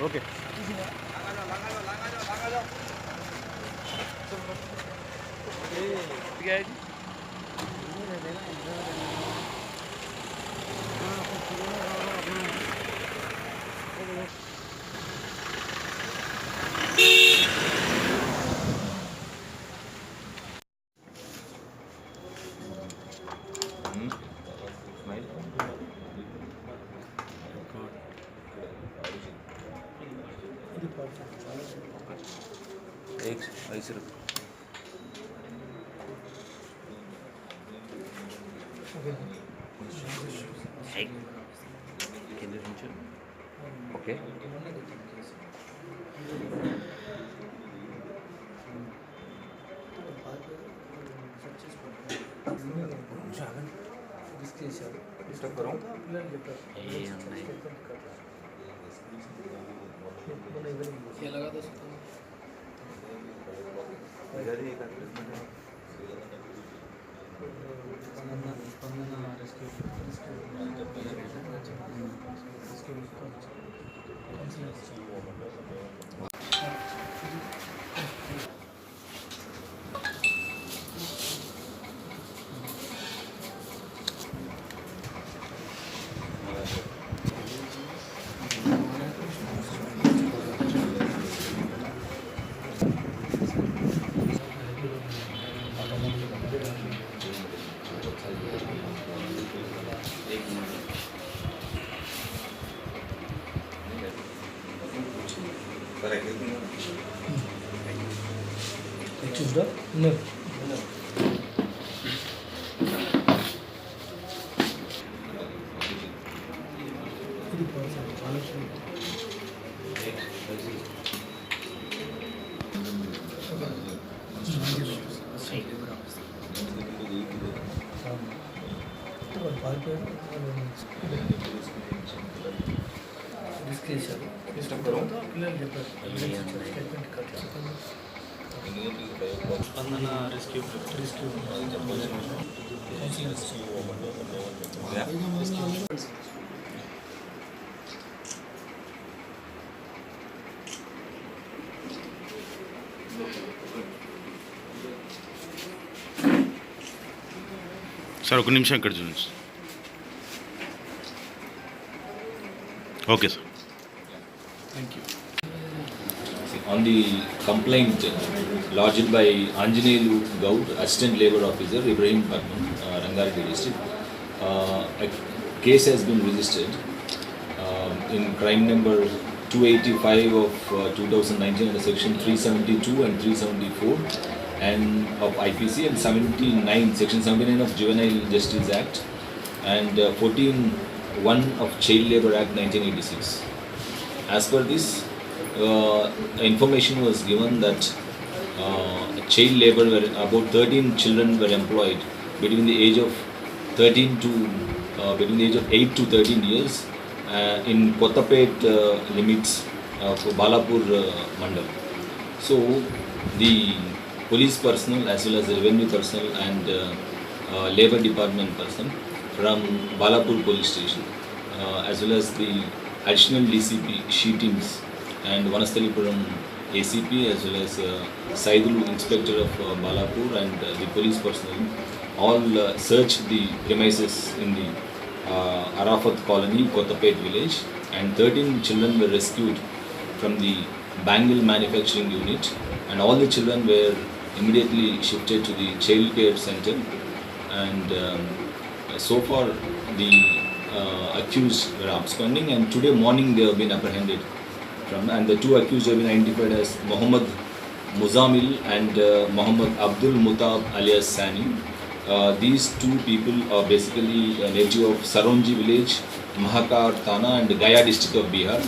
Okay. एक ऐसे रखो। Okay. Stop करो। ये लगा दो। No. సార్ ఒక నిమిషం ఇక్కడ చూడండి. Okay sir. Thank you. On the complaint lodged by Anjaneyulu Gaud, Assistant Labour Officer, Ibrahim Patman, Rangareddy District, a case has been registered in crime number 285 of 2019 under section 372 and 374 and of IPC and 79 section 79 of Juvenile Justice Act and 14(1) of Child Labour Act 1986. As per this, information was given that child labour were about 13 children were employed between the age of 8 to 13 years in Kottapet limits of Balapur Mandal. So the police personnel as well as the revenue personnel and labour department person from Balapur police station as well as the additional DCP she teams and Vanasthalipuram ACP as well as Saifuddin inspector of Balapur and the police personnel all searched the premises in the Arfat colony, Kottapet village, and 13 children were rescued from the Bangle manufacturing unit and all the children were immediately shifted to the child care center and so far the accused were absconding and today morning they have been apprehended from and the two accused have been identified as Muhammad Muzamil and Muhammad Abdul Mutab alias Sani. These two people are basically a native of Saronji village, Mahakar Thana and Gaya district of Bihar.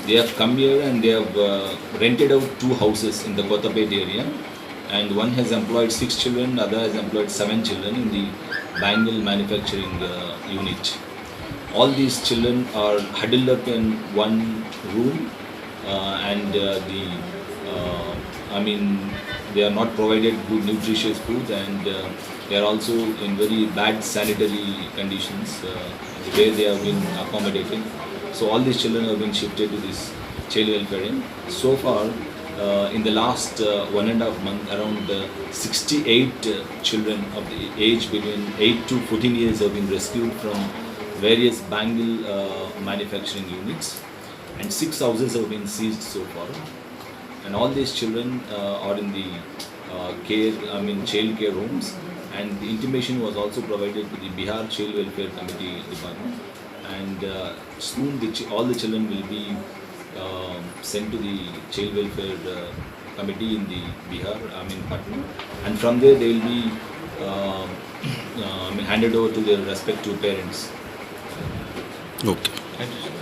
They have come here and they have rented out two houses in the Kottapet area and one has employed 6 children, other has employed 7 children in the Bangle manufacturing unit. All these children are huddled up in one room and they are not provided good nutritious food, and they are also in very bad sanitary conditions where they have been accommodated. So all these children have been shifted to this child welfare home. So far, in the last 1.5 months, around 68 children of the age between 8 to 14 years have been rescued from various Bangle manufacturing units, and 6 houses have been seized so far. And all these children are in the child care homes, and the intimation was also provided to the Bihar Child Welfare Committee Department, and soon all the children will be sent to the Child Welfare Committee in the Bihar, Patna, and from there they will be handed over to their respective parents. Okay. Thank you.